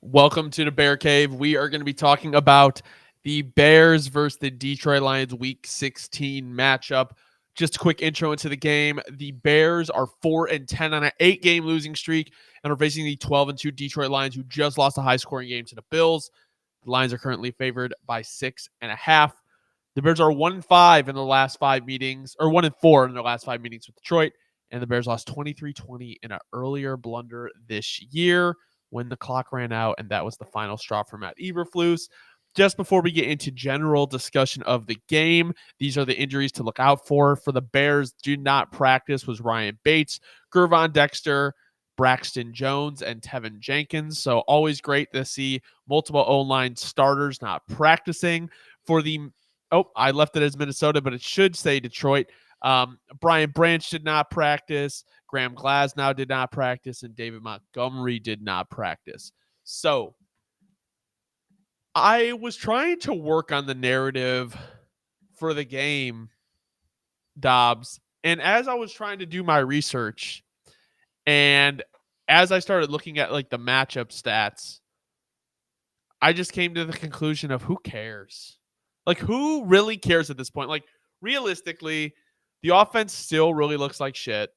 Welcome to the Bear Cave. We are going to be talking about the Bears versus the Detroit Lions Week 16 matchup. Just a quick intro into the game. The Bears are 4-10 on an 8-game losing streak and are facing the 12-2 Detroit Lions, who just lost a high-scoring game to the Bills. The Lions are currently favored by 6.5. The Bears are 1-5 in the last 5 meetings, or 1-4 in their last 5 meetings with Detroit, and the Bears lost 23-20 in an earlier blunder this year when the clock ran out, and that was the final straw for Matt Eberflus. Just before we get into general discussion of the game, these are the injuries to look out for. For the Bears, do not practice was Ryan Bates, Gervon Dexter, Braxton Jones, and Tevin Jenkins. So always great to see multiple O-line starters not practicing. For the I left it as Minnesota, but it should say Detroit. Brian Branch did not practice. Graham Glasnow did not practice, and David Montgomery did not practice. So I was trying to work on the narrative for the game, Dobbs. And as I was trying to do my research, and as I started looking at like the matchup stats, I just came to the conclusion of who cares? Like, who really cares at this point? Like, realistically, the offense still really looks like shit.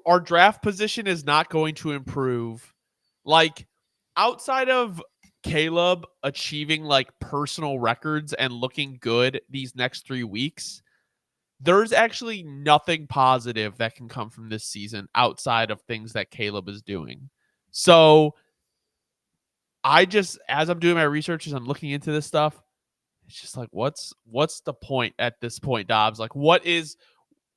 Our draft position is not going to improve. Like, outside of Caleb achieving like personal records and looking good these next 3 weeks, there's actually nothing positive that can come from this season outside of things that Caleb is doing. So I just, as I'm doing my research, as I'm looking into this stuff, it's just like, what's the point at this point, Dobbs? Like,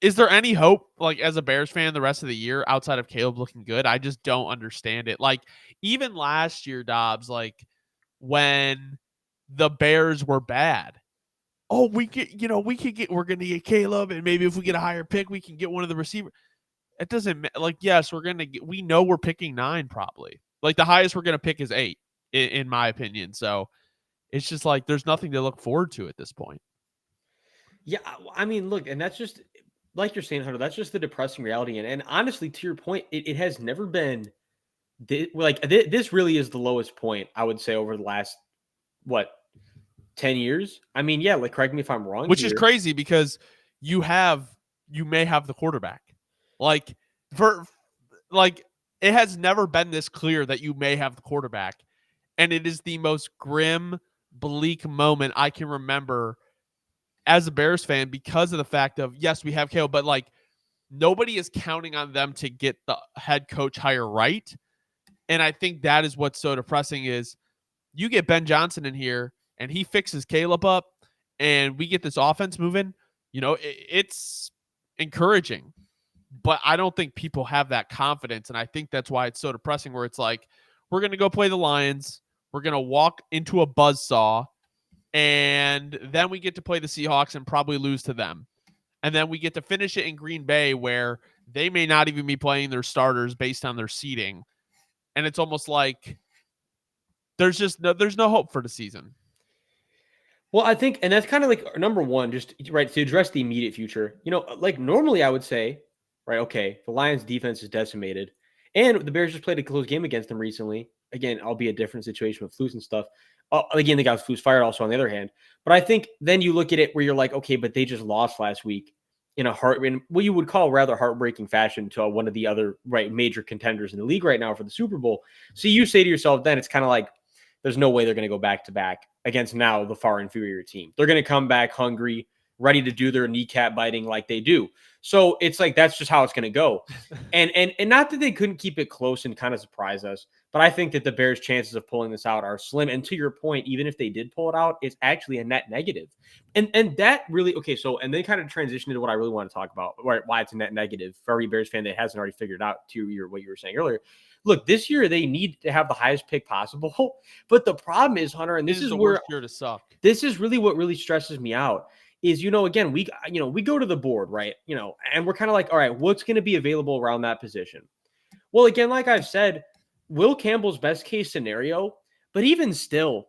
is there any hope, like, as a Bears fan the rest of the year outside of Caleb looking good? I just don't understand it. Like, even last year, Dobbs, like, when the Bears were bad, oh, we're going to get Caleb, and maybe if we get a higher pick, we can get one of the receivers. It doesn't, like, yes, we know we're picking 9 probably. Like, the highest we're going to pick is 8, in my opinion. So it's just like, there's nothing to look forward to at this point. Yeah, I mean, look, and that's just like you're saying, Hunter. That's just the depressing reality, and honestly, to your point, it has never been this. Really is the lowest point I would say over the last what 10 years. I mean, yeah, like correct me if I'm wrong Which is here. crazy because you may have the quarterback. Like for like it has never been this clear that you may have the quarterback. And it is the most grim, bleak moment I can remember as a Bears fan because of the fact of, yes, we have Caleb, but like nobody is counting on them to get the head coach hire right. And I think that is what's so depressing is you get Ben Johnson in here and he fixes Caleb up and we get this offense moving, it's encouraging. But I don't think people have that confidence. And I think that's why it's so depressing where it's like, we're going to go play the Lions. We're going to walk into a buzzsaw. And then we get to play the Seahawks and probably lose to them. And then we get to finish it in Green Bay where they may not even be playing their starters based on their seeding. And it's almost like there's no hope for the season. Well, I think, and that's kind of like number one, just right to address the immediate future. Like normally I would say, right, okay, the Lions' defense is decimated, and the Bears just played a close game against them recently. Again, albeit a different situation with Flus and stuff. Again, they got Flus fired also on the other hand. But I think then you look at it where you're like, okay, but they just lost last week in what you would call rather heartbreaking fashion to one of the other major contenders in the league right now for the Super Bowl. So you say to yourself, then it's kind of like, there's no way they're going to go back to back against now the far inferior team. They're going to come back hungry, ready to do their kneecap biting like they do. So it's like that's just how it's going to go. And not that they couldn't keep it close and kind of surprise us, but I think that the Bears' chances of pulling this out are slim. And to your point, even if they did pull it out, it's actually a net negative. And that really and they kind of transition into what I really want to talk about, why it's a net negative for every Bears fan that hasn't already figured out what you were saying earlier. Look, this year they need to have the highest pick possible. But the problem is, Hunter, and this is the where worst year to suck. This is really what really stresses me out is, again, we go to the board, right? And we're kind of like, all right, what's going to be available around that position? Well, again, like I've said, Will Campbell's best case scenario, but even still,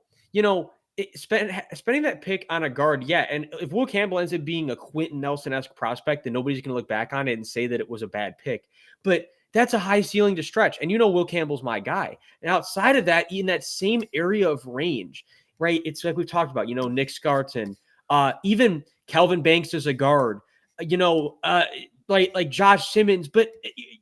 spending that pick on a guard, yeah. And if Will Campbell ends up being a Quentin Nelson-esque prospect, then nobody's going to look back on it and say that it was a bad pick. But that's a high ceiling to stretch. And Will Campbell's my guy. And outside of that, in that same area of range, right? It's like we've talked about, Nick Scarton, even Calvin Banks as a guard, like Josh Simmons. But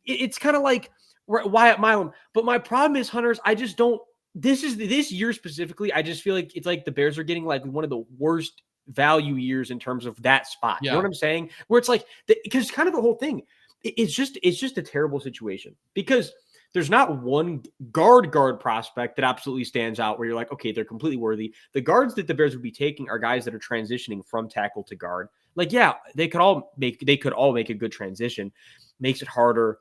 it's kind of like Wyatt Milam. But my problem is, Hunters, I just don't. This year specifically. I just feel like it's like the Bears are getting like one of the worst value years in terms of that spot. You know what I'm saying? Where it's like, because kind of the whole thing, it's just a terrible situation because there's not one guard prospect that absolutely stands out where you're like, okay, they're completely worthy. The guards that the Bears would be taking are guys that are transitioning from tackle to guard. Like, yeah, they could all make a good transition. Makes it harder.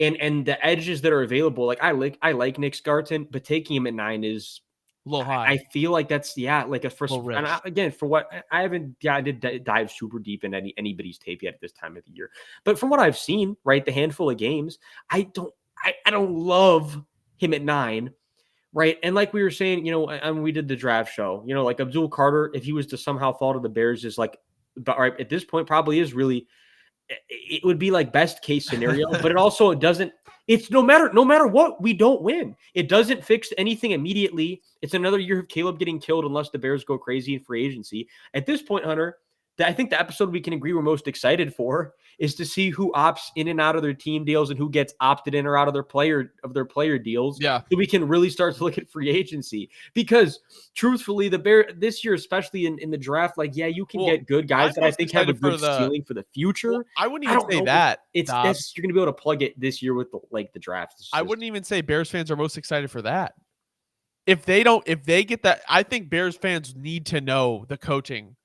And the edges that are available, like I like Nick Scarton, but taking him at 9 is a little high. I feel like that's like a first. And again, for what I haven't, I did dive super deep in anybody's tape yet at this time of the year. But from what I've seen, right, the handful of games, I don't love him at 9, right? And like we were saying, and we did the draft show, like Abdul Carter, if he was to somehow fall to the Bears, is like, but right at this point, probably is really. It would be like best case scenario, but it doesn't. It's no matter what, we don't win. It doesn't fix anything immediately. It's another year of Caleb getting killed unless the Bears go crazy in free agency. At this point, Hunter, I think the episode we can agree we're most excited for is to see who opts in and out of their team deals and who gets opted in or out of their player deals. Yeah. So we can really start to look at free agency because truthfully, the Bear this year, especially in the draft, like, yeah, you can get good guys that I think have a good ceiling for the future. Well, I wouldn't even say that. You're going to be able to plug it this year with the draft. I wouldn't even say Bears fans are most excited for that. If they get that, I think Bears fans need to know the coaching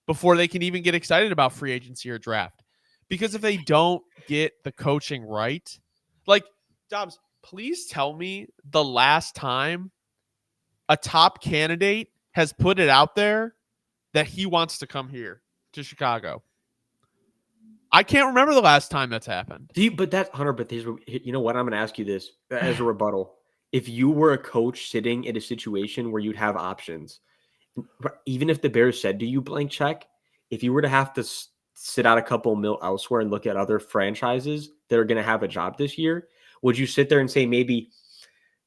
before they can even get excited about free agency or draft. Because if they don't get the coaching right, like, Dobbs, please tell me the last time a top candidate has put it out there that he wants to come here to Chicago. I can't remember the last time that's happened. But that's Hunter, but you know what? I'm going to ask you this as a rebuttal. If you were a coach sitting in a situation where you'd have options, even if the Bears said to you blank check, if you were to have to sit out a couple mil elsewhere and look at other franchises that are going to have a job this year, would you sit there and say maybe,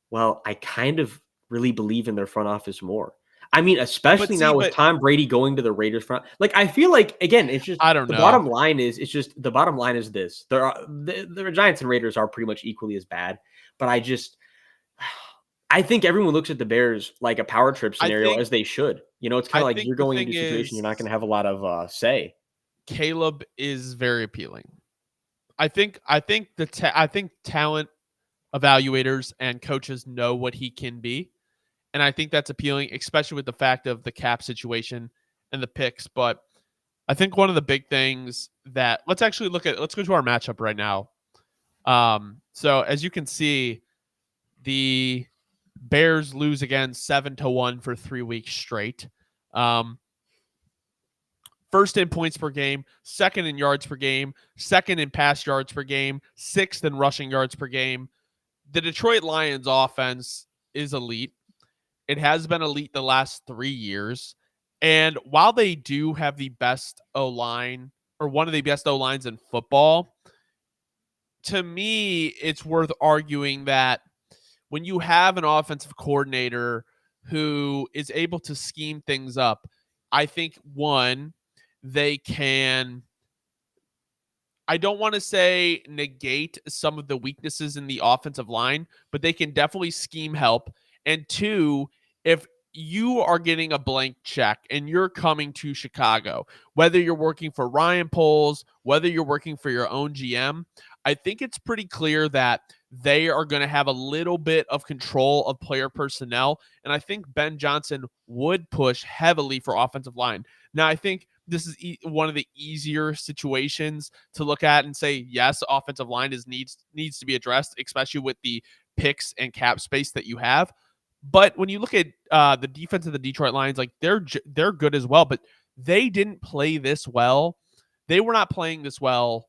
well, I kind of really believe in their front office more? I mean, especially now with Tom Brady going to the Raiders front. Like, I feel like, again, it's just, I don't know. The bottom line is this. The Giants and Raiders are pretty much equally as bad, but I think everyone looks at the Bears like a power trip scenario, as they should. It's kind of like you're going into a situation you're not going to have a lot of say. Caleb is very appealing. I think talent evaluators and coaches know what he can be, and I think that's appealing, especially with the fact of the cap situation and the picks. But I think one of the big things that let's go to our matchup right now. So as you can see, the Bears lose again 7-1 for 3 weeks straight. First in points per game, second in yards per game, second in pass yards per game, sixth in rushing yards per game. The Detroit Lions offense is elite. It has been elite the last 3 years. And while they do have the best O-line, or one of the best O-lines in football, to me, it's worth arguing that when you have an offensive coordinator who is able to scheme things up, I think, one, they can, I don't want to say negate some of the weaknesses in the offensive line, but they can definitely scheme help. And two, if you are getting a blank check and you're coming to Chicago, whether you're working for Ryan Poles, whether you're working for your own GM, I think it's pretty clear that they are going to have a little bit of control of player personnel. And I think Ben Johnson would push heavily for offensive line. Now, I think this is one of the easier situations to look at and say, yes, offensive line needs to be addressed, especially with the picks and cap space that you have. But when you look at the defense of the Detroit Lions, like they're good as well, but they didn't play this well. They were not playing this well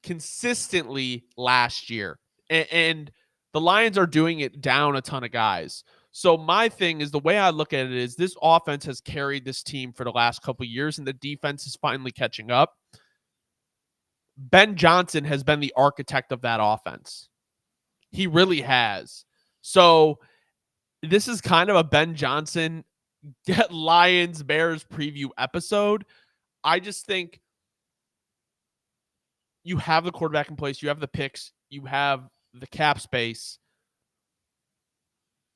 consistently last year. And the Lions are doing it down a ton of guys. So my thing is, the way I look at it is this offense has carried this team for the last couple of years, and the defense is finally catching up. Ben Johnson has been the architect of that offense. He really has. So this is kind of a Ben Johnson Lions Bears preview episode. I just think you have the quarterback in place, you have the picks, you have the cap space.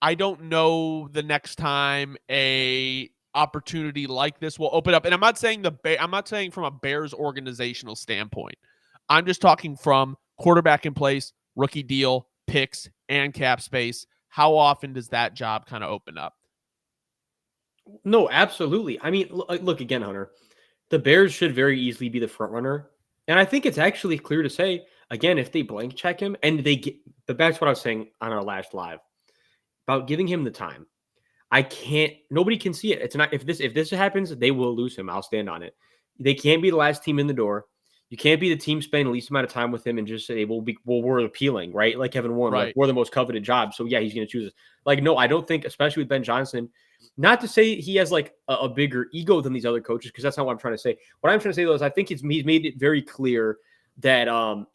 I don't know the next time a opportunity like this will open up. And I'm not saying from a Bears organizational standpoint. I'm just talking from quarterback in place, rookie deal, picks, and cap space. How often does that job kind of open up? No, absolutely. I mean, look again, Hunter. The Bears should very easily be the front runner, and I think it's actually clear to say again if they blank check him and they get the that's what I was saying on our last live about giving him the time. I can't. Nobody can see it. It's not if this happens, they will lose him. I'll stand on it. They can't be the last team in the door. You can't be the team spending the least amount of time with him and just say, we're appealing, right? Like Kevin Warren, like Right. we're the most coveted job. So yeah, he's going to choose us. Like, no, I don't think, especially with Ben Johnson, not to say he has like a bigger ego than these other coaches, because that's not what I'm trying to say. What I'm trying to say though is I think he's made it very clear that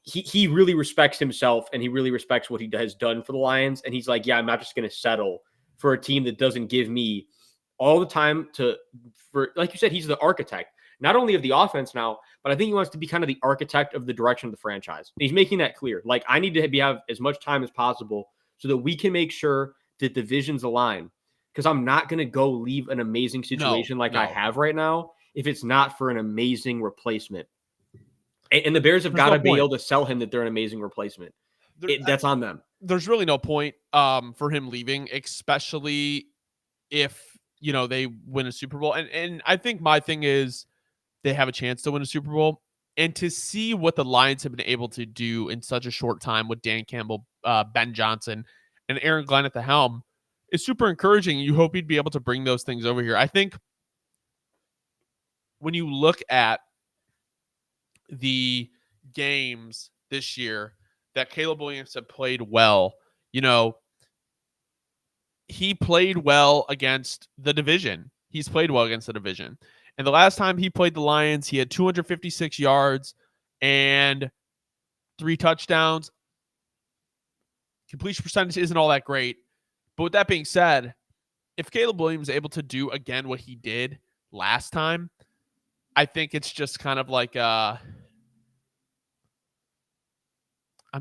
he really respects himself and he really respects what he has done for the Lions. And he's like, yeah, I'm not just going to settle for a team that doesn't give me all the time for like you said, he's the architect, not only of the offense now, but I think he wants to be kind of the architect of the direction of the franchise. And he's making that clear. Like, I need to have as much time as possible so that we can make sure that the visions align. Because I'm not going to go leave an amazing situation I have right now if it's not for an amazing replacement. And the Bears have got to be able to sell him that they're an amazing replacement. That's on them. There's really no point for him leaving, especially if, they win a Super Bowl. And I think my thing is they have a chance to win a Super Bowl. And to see what the Lions have been able to do in such a short time with Dan Campbell, Ben Johnson, and Aaron Glenn at the helm is super encouraging. You hope he'd be able to bring those things over here. I think when you look at the games this year that Caleb Williams have played well, he played well against the division. He's played well against the division. And the last time he played the Lions, he had 256 yards and 3 touchdowns. Completion percentage isn't all that great. But with that being said, if Caleb Williams is able to do again what he did last time, I think it's just kind of like I'm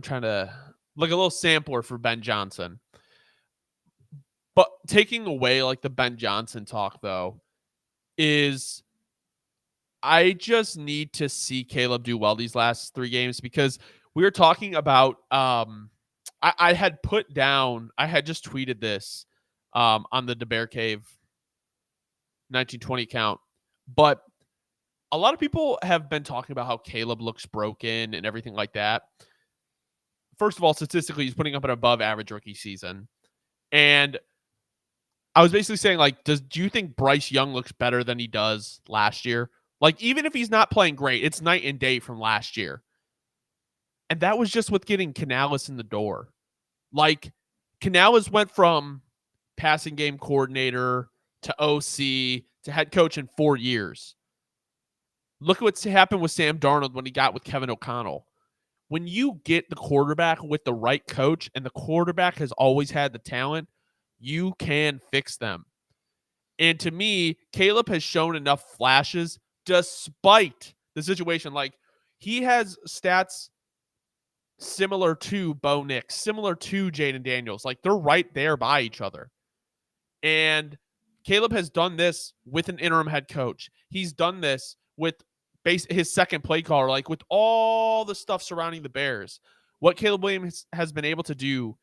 trying to like a little sampler for Ben Johnson. But taking away like the Ben Johnson talk though is I just need to see Caleb do well these last 3 games, because we were talking about I had just tweeted this on the DeBear Cave 1920 account, but a lot of people have been talking about how Caleb looks broken and everything like that. First of all, statistically, he's putting up an above average rookie season. And I was basically saying, like, do you think Bryce Young looks better than he does last year? Like, even if he's not playing great, it's night and day from last year. And that was just with getting Canales in the door. Like, Canales went from passing game coordinator to OC to head coach in 4 years. Look at what's happened with Sam Darnold when he got with Kevin O'Connell. When you get the quarterback with the right coach and the quarterback has always had the talent, you can fix them. And to me, Caleb has shown enough flashes despite the situation. Like, he has stats similar to Bo Nix, similar to Jaden Daniels. Like, they're right there by each other. And Caleb has done this with an interim head coach. He's done this with his second play caller, like with all the stuff surrounding the Bears. What Caleb Williams has been able to do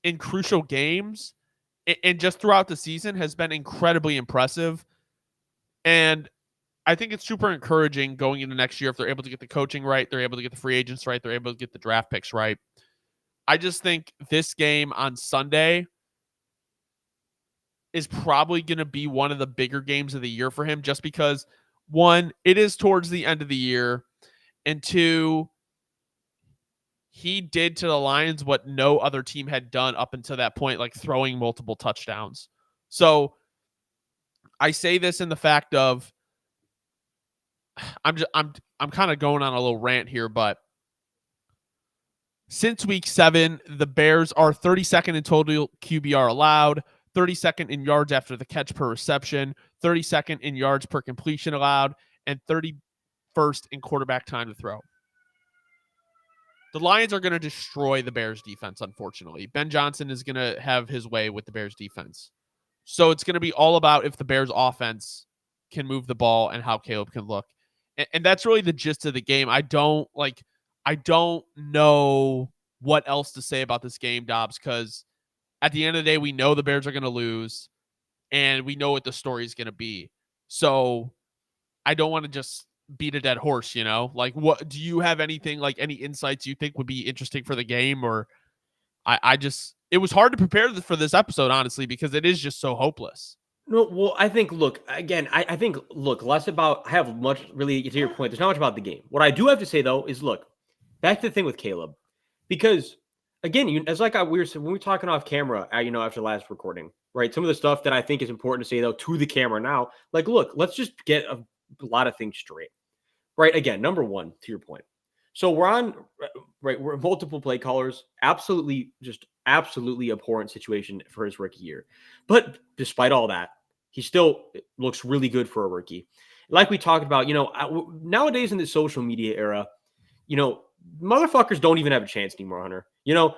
in crucial games and just throughout the season has been incredibly impressive. And I think it's super encouraging going into next year if they're able to get the coaching right, they're able to get the free agents right, they're able to get the draft picks right. I just think this game on Sunday is probably going to be one of the bigger games of the year for him, just because, one, it is towards the end of the year, and two, he did to the Lions what no other team had done up until that point, like throwing multiple touchdowns. So I say this in the fact of I'm kind of going on a little rant here, but since week 7, the Bears are 32nd in total QBR allowed, 32nd in yards after the catch per reception, 32nd in yards per completion allowed, and 31st in quarterback time to throw. The Lions are going to destroy the Bears defense, unfortunately. Ben Johnson is going to have his way with the Bears defense. So it's going to be all about if the Bears offense can move the ball and how Caleb can look. And that's really the gist of the game. I don't know what else to say about this game, Dobbs, because at the end of the day, we know the Bears are going to lose and we know what the story is going to be. So I don't want to just beat a dead horse, you know? Like, what do you have anything, like any insights you think would be interesting for the game? Or I just, it was hard to prepare for this episode, honestly, because it is just so hopeless. No, well, I think, look, again, I think, look, less about, I have much, really, to your point, there's not much about the game. What I do have to say, though, is look, back to the thing with Caleb. Because, again, as like we were, when we were talking off camera, after the last recording, right? Some of the stuff that I think is important to say, though, to the camera now, like, look, let's just get a lot of things straight, right? Again, number one, to your point. So we're on, right? We're multiple play callers. Absolutely abhorrent situation for his rookie year. But despite all that, he still looks really good for a rookie. Like we talked about, nowadays in the social media era, motherfuckers don't even have a chance anymore, Hunter.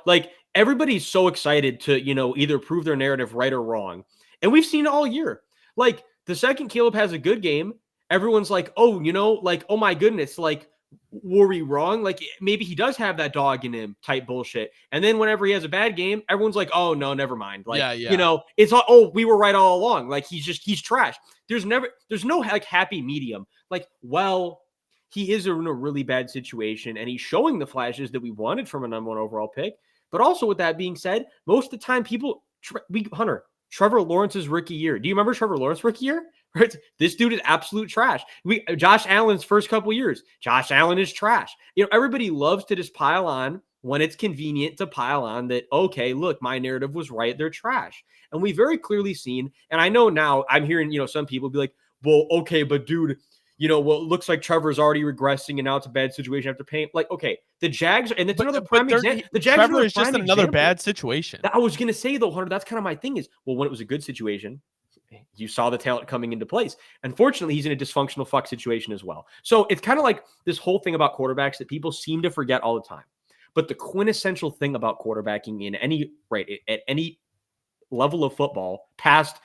Like everybody's so excited to, either prove their narrative right or wrong. And we've seen it all year. Like the second Caleb has a good game, everyone's like, oh, like, oh my goodness, like, were we wrong? Like maybe he does have that dog in him type bullshit. And then whenever he has a bad game, everyone's like, oh no, never mind. Like, it's all, oh, we were right all along. Like he's trash. There's no like happy medium. Like, well, he is in a really bad situation and he's showing the flashes that we wanted from a number 1 overall pick. But also with that being said, most of the time Hunter, Trevor Lawrence's rookie year. Do you remember Trevor Lawrence's rookie year? Right? This dude is absolute trash. Josh Allen's first couple years, Josh Allen is trash. Everybody loves to just pile on when it's convenient to pile on that, okay, look, my narrative was right. They're trash. And we very clearly seen, and I know now I'm hearing, some people be like, well, okay, but dude, well, it looks like Trevor's already regressing and now it's a bad situation after paying. Like, okay, the Jags, and it's another prime example. The Jags Trevor is just another bad situation. I was going to say, though, Hunter, that's kind of my thing is, well, when it was a good situation, you saw the talent coming into place. Unfortunately, he's in a dysfunctional fuck situation as well. So it's kind of like this whole thing about quarterbacks that people seem to forget all the time. But the quintessential thing about quarterbacking at any level of football, past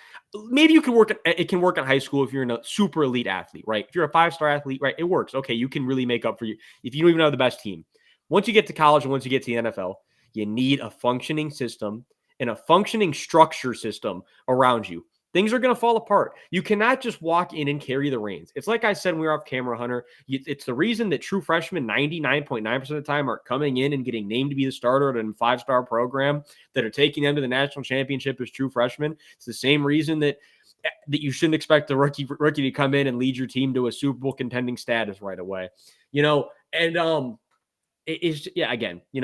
maybe it can work in high school if you're a super elite athlete, right? If you're a 5-star athlete, right, it works. Okay, you can really make up for you if you don't even have the best team. Once you get to college and once you get to the NFL, you need a functioning system and a functioning structure system around you. Things are going to fall apart. You cannot just walk in and carry the reins. It's like I said when we were off camera, Hunter. It's the reason that true freshmen 99.9% of the time are coming in and getting named to be the starter at a 5-star program that are taking them to the national championship as true freshmen. It's the same reason that you shouldn't expect the rookie to come in and lead your team to a Super Bowl contending status right away. And it's again, I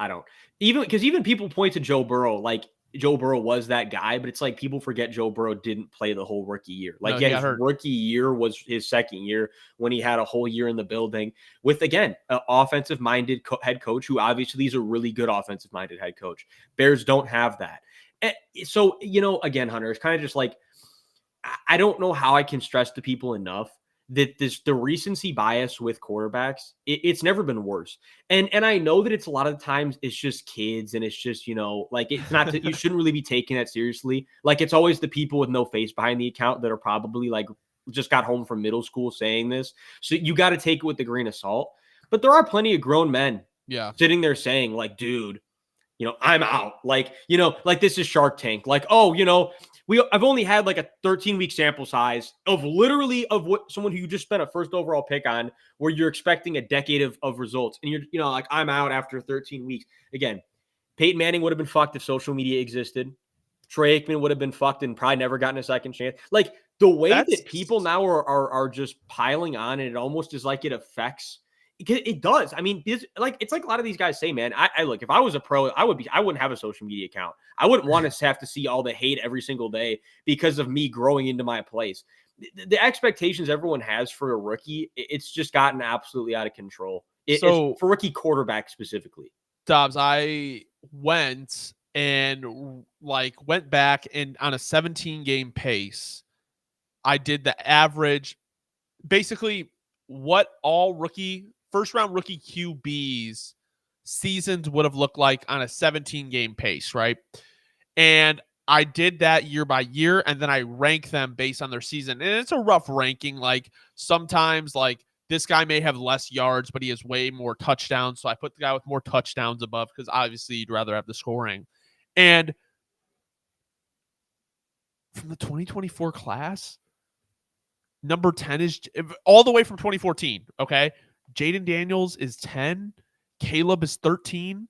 don't. Even people point to Joe Burrow, like Joe Burrow was that guy, but it's like people forget Joe Burrow didn't play the whole rookie year. Like, his rookie year was his second year when he had a whole year in the building with, again, an offensive-minded head coach who obviously is a really good offensive-minded head coach. Bears don't have that. So, again, Hunter, it's kind of just like, I don't know how I can stress to people enough that the recency bias with quarterbacks, it's never been worse. And I know that it's a lot of the times it's just kids and it's just, like it's not that you shouldn't really be taking that seriously. Like it's always the people with no face behind the account that are probably like just got home from middle school saying this. So you got to take it with a grain of salt. But there are plenty of grown men sitting there saying like, dude, I'm out. Like, like this is Shark Tank. Like, oh, I've only had like a 13-week sample size of what someone who you just spent a first overall pick on, where you're expecting a decade of results. And you're, like, I'm out after 13 weeks. Again, Peyton Manning would have been fucked if social media existed. Troy Aikman would have been fucked and probably never gotten a second chance. Like the way that people now are just piling on, and it almost is like it affects It does. I mean, it's like a lot of these guys say, man. I look, if I was a pro, I wouldn't have a social media account. I wouldn't want to have to see all the hate every single day because of me growing into my place. The expectations everyone has for a rookie, it's just gotten absolutely out of control. It's for rookie quarterback specifically. Dobbs, I went back and on a 17 game pace, I did the average, basically what all first round rookie QBs seasons would have looked like on a 17 game pace, right? And I did that year by year, and then I rank them based on their season. And it's a rough ranking. Like sometimes, like this guy may have less yards, but he has way more touchdowns. So I put the guy with more touchdowns above because obviously you'd rather have the scoring. And from the 2024 class, number 10 is all the way from 2014. Okay. Jaden Daniels is 10. Caleb is 13.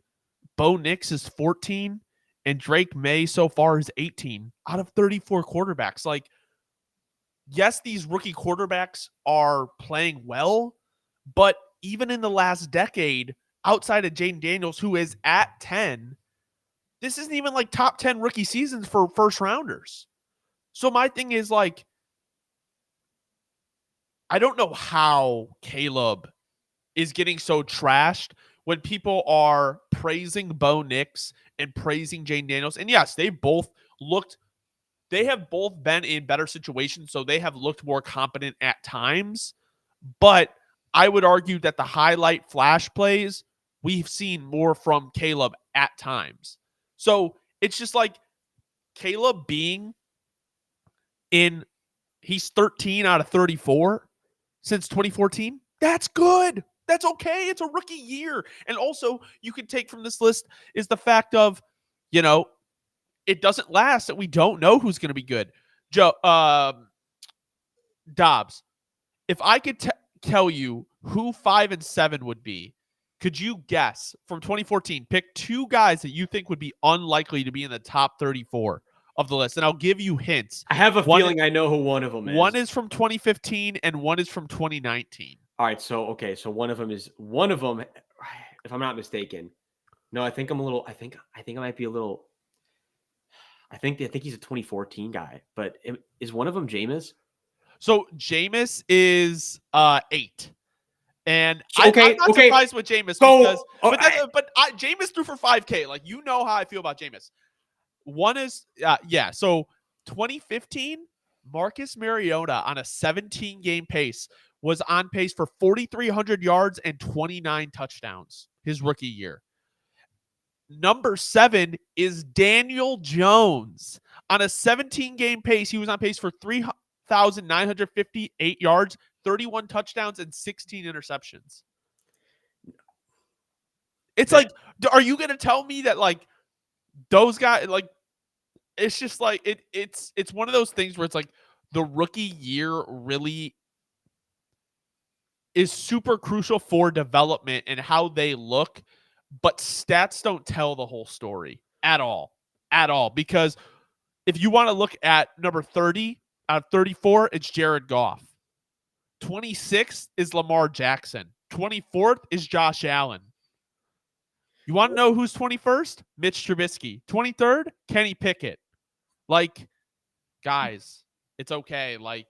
Bo Nix is 14. And Drake May so far is 18 out of 34 quarterbacks. Like, yes, these rookie quarterbacks are playing well, but even in the last decade, outside of Jaden Daniels, who is at 10, this isn't even like top 10 rookie seasons for first rounders. So my thing is like, I don't know how Caleb is getting so trashed when people are praising Bo Nix and praising Jaden Daniels. And yes, they have both been in better situations, so they have looked more competent at times. But I would argue that the highlight flash plays, we've seen more from Caleb at times. So it's just like Caleb being he's 13 out of 34 since 2014. That's good. That's okay. It's a rookie year. And also, you can take from this list is the fact of, it doesn't last that we don't know who's going to be good. Dobbs, if I could tell you who 5 and 7 would be, could you guess from 2014? Pick two guys that you think would be unlikely to be in the top 34 of the list, and I'll give you hints. I have a feeling I know who one of them is. One is from 2015, and one is from 2019. All right, so one of them, if I'm not mistaken. No, I think I might be a little. I think he's a 2014 guy, but is one of them Jameis? So Jameis is 8. And I'm not surprised with Jameis because Jameis threw for 5K. Like, you know how I feel about Jameis. One is, so 2015, Marcus Mariota on a 17-game pace was on pace for 4,300 yards and 29 touchdowns his rookie year. Number 7 is Daniel Jones. On a 17-game pace, he was on pace for 3,958 yards, 31 touchdowns, and 16 interceptions. It's like, are you going to tell me that, like, those guys, like, it's just like, it's one of those things where it's like the rookie year really is super crucial for development and how they look, but stats don't tell the whole story at all, because if you want to look at number 30 out of 34, it's Jared Goff. 26th is Lamar Jackson. 24th is Josh Allen. You want to know who's 21st? Mitch Trubisky. 23rd, Kenny Pickett. Like, guys, it's okay. Like,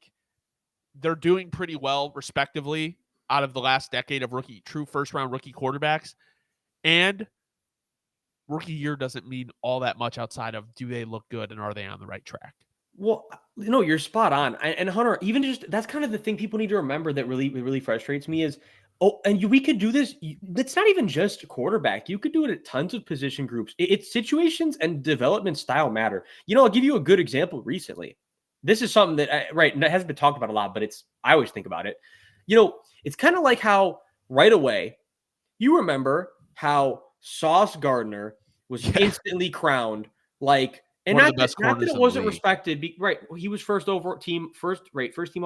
they're doing pretty well, respectively, out of the last decade of true first-round rookie quarterbacks. And rookie year doesn't mean all that much outside of do they look good and are they on the right track? Well, you're spot on. And Hunter, even just that's kind of the thing people need to remember that really frustrates me is, we could do this. It's not even just quarterback. You could do it at tons of position groups. It's situations and development style matter. I'll give you a good example recently. This is something that that hasn't been talked about a lot, but I always think about it. It's kind of like how right away, you remember how Sauce Gardner was instantly crowned like. And not that it wasn't respected. Right. He was first team all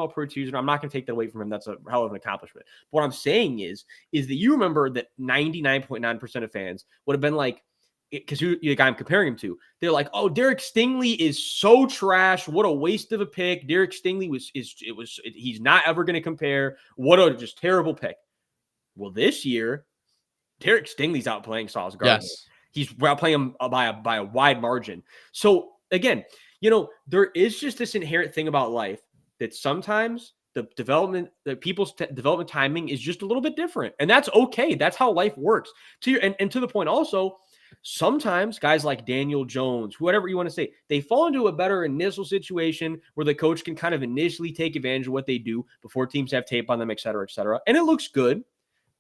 pro Tuesday. I'm not going to take that away from him. That's a hell of an accomplishment. But what I'm saying is that you remember that 99.9% of fans would have been like, because the guy I'm comparing him to, they're like, oh, Derek Stingley is so trash. What a waste of a pick. Derek Stingley he's not ever going to compare. What a just terrible pick. Well, this year, Derek Stingley's outplaying Sauce Gardner. Yes. He's outplaying him by a wide margin. So again, there is just this inherent thing about life that sometimes people's development timing is just a little bit different, and that's okay. That's how life works. And to the point also, sometimes guys like Daniel Jones, whatever you want to say, they fall into a better initial situation where the coach can kind of initially take advantage of what they do before teams have tape on them, et cetera, and it looks good,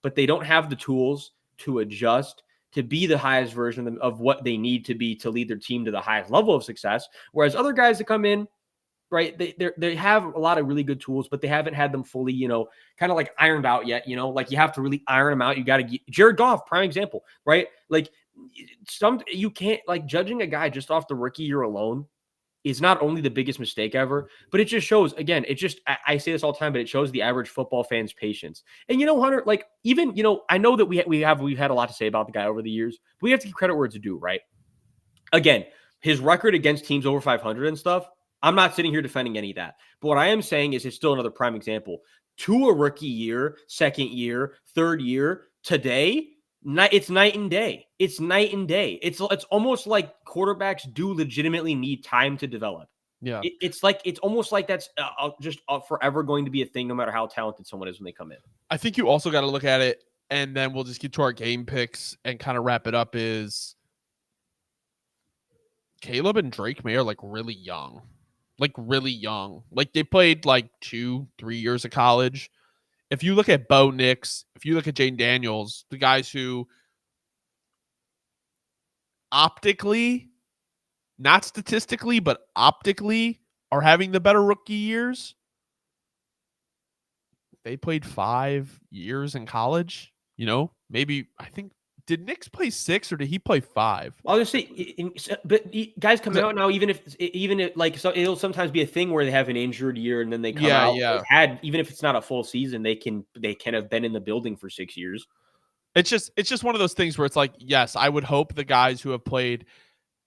but they don't have the tools to adjust to be the highest version of what they need to be to lead their team to the highest level of success. Whereas other guys that come in, right, they have a lot of really good tools, but they haven't had them fully, kind of like ironed out yet. Like you have to really iron them out. You got to get Jared Goff, prime example, right? Like you can't, like, judging a guy just off the rookie year alone is not only the biggest mistake ever, but it just shows, again, I say this all the time, but it shows the average football fan's patience. And, Hunter, like, even, I know that we've had a lot to say about the guy over the years, but we have to give credit where it's due, right? Again, his record against teams over 500 and stuff, I'm not sitting here defending any of that. But what I am saying is it's still another prime example. To a rookie year, second year, third year, today, it's night and day. It's night and day. It's almost like quarterbacks do legitimately need time to develop. Yeah. It's almost like that's just forever going to be a thing, no matter how talented someone is when they come in. I think you also got to look at it, and then we'll just get to our game picks and kind of wrap it up. Is Caleb and Drake May are like really young. Like they played like 2-3 years of college. If you look at Bo Nix, if you look at Jane Daniels, the guys who optically, not statistically, but optically are having the better rookie years, they played 5 years in college. Maybe, I think, did Nix play 6 or did he play 5? I'll just say, but guys come out now, even if like, so it'll sometimes be a thing where they have an injured year and then they come out. Yeah. Even if it's not a full season, they can have been in the building for 6 years. It's just one of those things where it's like, yes, I would hope the guys who have played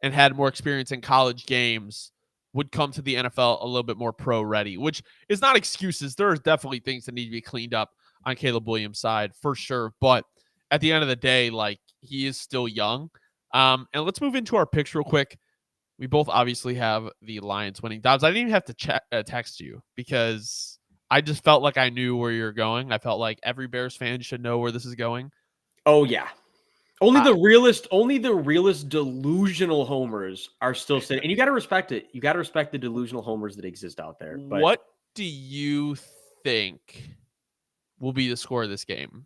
and had more experience in college games would come to the NFL a little bit more pro ready, which is not excuses. There are definitely things that need to be cleaned up on Caleb Williams' side for sure. But at the end of the day, like, he is still young. And let's move into our picks real quick. We both obviously have the Lions winning. Dobbs, I didn't even have to text you because I just felt like I knew where you're going. I felt like every Bears fan should know where this is going. Oh yeah. Only the realist delusional homers are still sitting. And you got to respect it. You got to respect the delusional homers that exist out there. But what do you think will be the score of this game?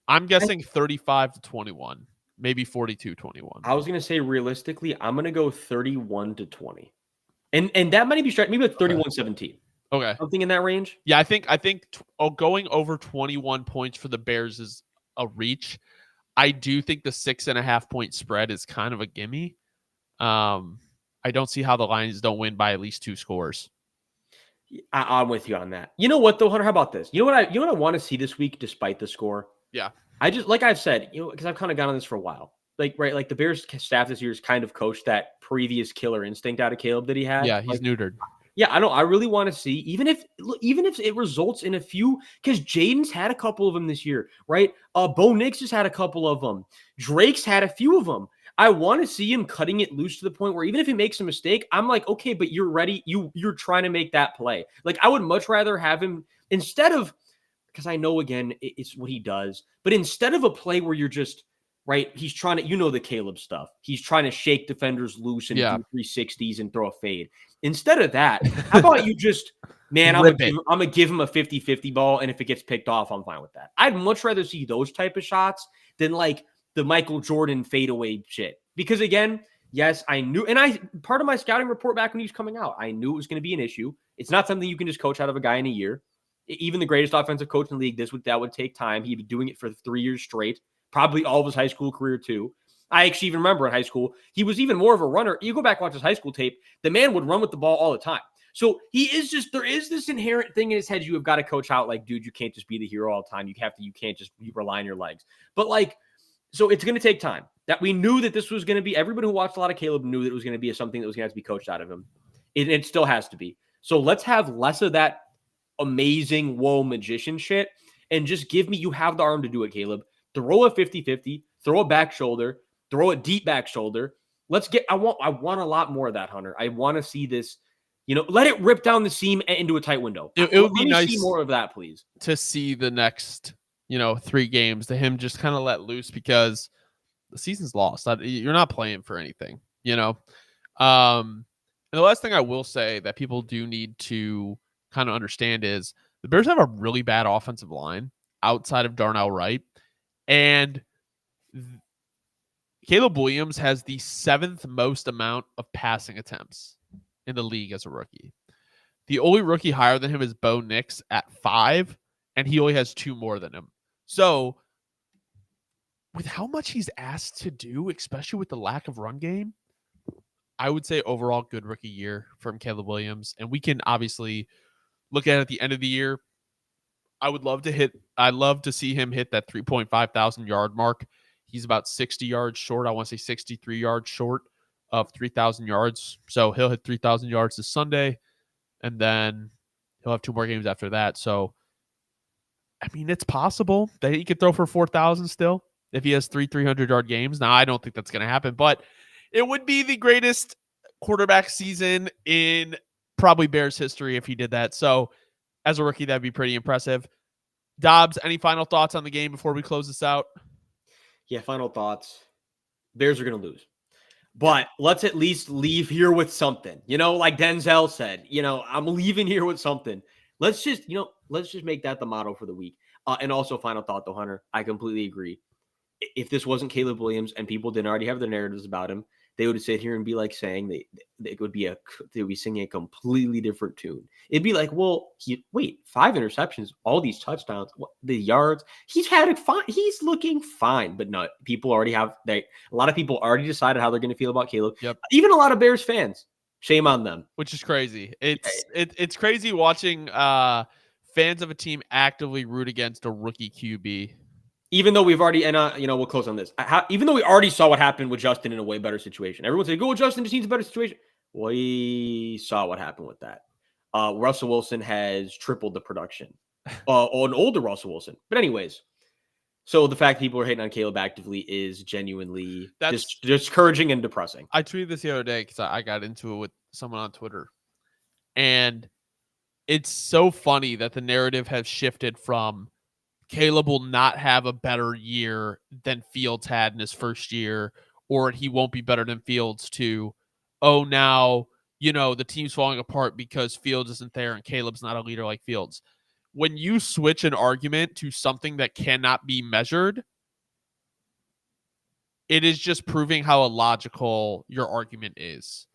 I'm guessing 35-21, maybe 42-21. I was going to say, realistically, I'm going to go 31-20. And that might be straight, maybe like 31-17. Okay. Something in that range. Yeah, I think going over 21 points for the Bears is a reach. I do think the 6.5 point spread is kind of a gimme. I don't see how the Lions don't win by at least 2 scores. I'm with you on that. You know what though, Hunter? How about this? You know what I want to see this week, despite the score? Yeah. I just, like I've said, because I've kind of gone on this for a while. Like the Bears staff this year has kind of coached that previous killer instinct out of Caleb that he had. Yeah, he's neutered. Yeah, I know. I really want to see, even if it results in a few, because Jaden's had a couple of them this year, right? Bo Nix has had a couple of them. Drake's had a few of them. I want to see him cutting it loose to the point where even if he makes a mistake, I'm like, okay, but you're ready. You're trying to make that play. Like, I would much rather have him, instead of, because I know, again, it's what he does, but instead of a play where you're just, right, he's trying to, the Caleb stuff. He's trying to shake defenders loose and do 360s and throw a fade. Instead of that, how about you just, man, I'm going to give him a 50-50 ball, and if it gets picked off, I'm fine with that. I'd much rather see those type of shots than like the Michael Jordan fadeaway shit. Because again, yes, I knew, and part of my scouting report back when he was coming out, I knew it was going to be an issue. It's not something you can just coach out of a guy in a year. Even the greatest offensive coach in the league, that would take time. He'd be doing it for 3 years straight, probably all of his high school career too. I actually even remember in high school, he was even more of a runner. You go back and watch his high school tape, the man would run with the ball all the time. So there is this inherent thing in his head you have got to coach out, like, dude, you can't just be the hero all the time. You can't just rely on your legs. But like, so it's going to take time. That we knew that this was going to be, everybody who watched a lot of Caleb knew that it was going to be something that was going to have to be coached out of him. It still has to be. So let's have less of that amazing, whoa, magician shit. and just give me, you have the arm to do it, Caleb. Throw a 50-50, throw a back shoulder, throw a deep back shoulder. I want a lot more of that, Hunter. I want to see this, let it rip down the seam into a tight window. It would be Let me nice see more of that, please. to see the next, 3 games to him just kind of let loose because the season's lost. You're not playing for anything, And the last thing I will say that people do need to kind of understand is the Bears have a really bad offensive line outside of Darnell Wright. And Caleb Williams has the 7th most amount of passing attempts in the league as a rookie. The only rookie higher than him is Bo Nix at 5, and he only has 2 more than him. So, with how much he's asked to do, especially with the lack of run game, I would say overall good rookie year from Caleb Williams. And we can obviously look at it at the end of the year. I'd love to see him hit that 3.5 thousand yard mark. He's about 60 yards short. I want to say 63 yards short of 3,000 yards. So he'll hit 3,000 yards this Sunday, and then he'll have 2 more games after that. So, I mean, it's possible that he could throw for 4,000 still if he has 300-yard games. Now, I don't think that's going to happen, but it would be the greatest quarterback season in probably Bears history if he did that. So, as a rookie, that'd be pretty impressive. Dobbs, any final thoughts on the game before we close this out? Yeah, final thoughts. Bears are going to lose. But let's at least leave here with something. Like Denzel said, I'm leaving here with something. Let's just make that the motto for the week. And also, final thought, though, Hunter, I completely agree. If this wasn't Caleb Williams and people didn't already have their narratives about him, they would sit here and be like saying they would be singing a completely different tune. It'd be like, well, 5 interceptions, all these touchdowns, the yards, he's had it fine. He's looking fine, but no, a lot of people already decided how they're going to feel about Caleb. Yep. Even a lot of Bears fans, shame on them. Which is crazy. It's crazy watching fans of a team actively root against a rookie QB. Even though we've already, and we'll close on this. Even though we already saw what happened with Justin in a way better situation. Everyone said, go with Justin, just needs a better situation. We saw what happened with that. Russell Wilson has tripled the production on older Russell Wilson. But anyways, so the fact people are hating on Caleb actively is genuinely discouraging and depressing. I tweeted this the other day because I got into it with someone on Twitter. And it's so funny that the narrative has shifted from Caleb will not have a better year than Fields had in his first year, or he won't be better than Fields to, now, the team's falling apart because Fields isn't there and Caleb's not a leader like Fields. When you switch an argument to something that cannot be measured, it is just proving how illogical your argument is.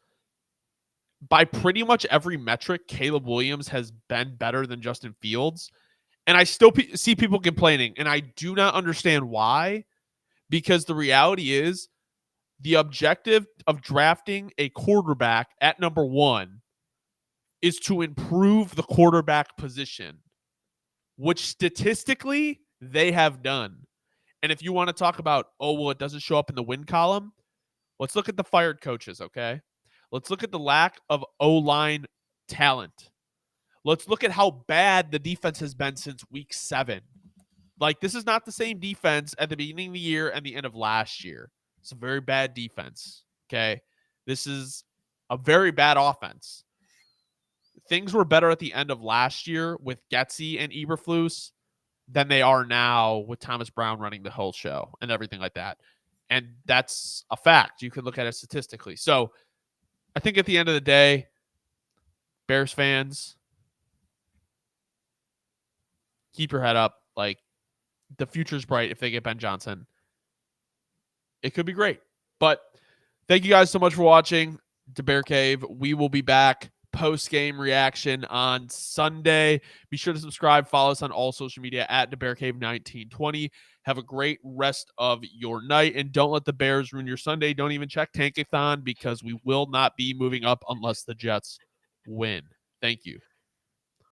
By pretty much every metric, Caleb Williams has been better than Justin Fields. And I still see people complaining, and I do not understand why, because the reality is the objective of drafting a quarterback at number 1 is to improve the quarterback position, which statistically they have done. And if you want to talk about, it doesn't show up in the win column, let's look at the fired coaches, okay? Let's look at the lack of O-line talent. Let's look at how bad the defense has been since week 7. Like, this is not the same defense at the beginning of the year and the end of last year. It's a very bad defense, okay? This is a very bad offense. Things were better at the end of last year with Getsy and Eberflus than they are now with Thomas Brown running the whole show and everything like that. And that's a fact. You can look at it statistically. So I think at the end of the day, Bears fans, keep your head up. Like, the future's bright if they get Ben Johnson. It could be great. But thank you guys so much for watching the Bear Cave. We will be back post-game reaction on Sunday. Be sure to subscribe. Follow us on all social media at the Bear Cave 1920. Have a great rest of your night. And don't let the Bears ruin your Sunday. Don't even check Tankathon because we will not be moving up unless the Jets win. Thank you.